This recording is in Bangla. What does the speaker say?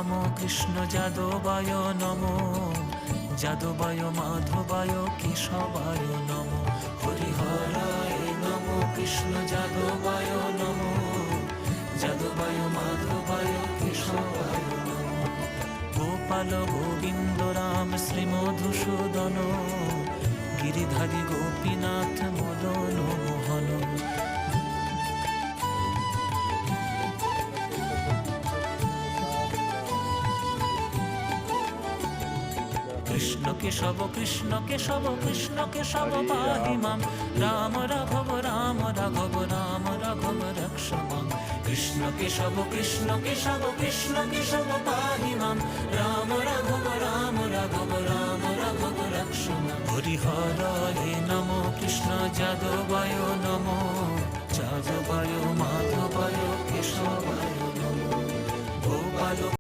নমো কৃষ্ণ যাদবায় নমো, যাদবায় মাধবায় কেশবায় নমো। হরিহরায় নমো কৃষ্ণ যাদবায় নমো, যাদবায় মাধবায় কেশবায় নমো। গোপাল গোবিন্দ রাম শ্রী মধুসূদন, গিরিধারী গোপীনাথ মদন মোহন। কৃষ্ণ কেশব কৃষ্ণ কেশব কৃষ্ণ কেশব পাহি মাম, রাম রাঘব রাম রাঘব রাম রাঘব রক্ষ মাম। কৃষ্ণ কেশব কৃষ্ণ কেশব কৃষ্ণ কেশব পাহি মাম, রাম রাঘব রাম রাঘব রাম রাঘব রক্ষ মাম। হরিহরায় নমো কৃষ্ণ যাদবায় নমো, যাদবায় মাধবায় কেশবায় নমো। গোপাল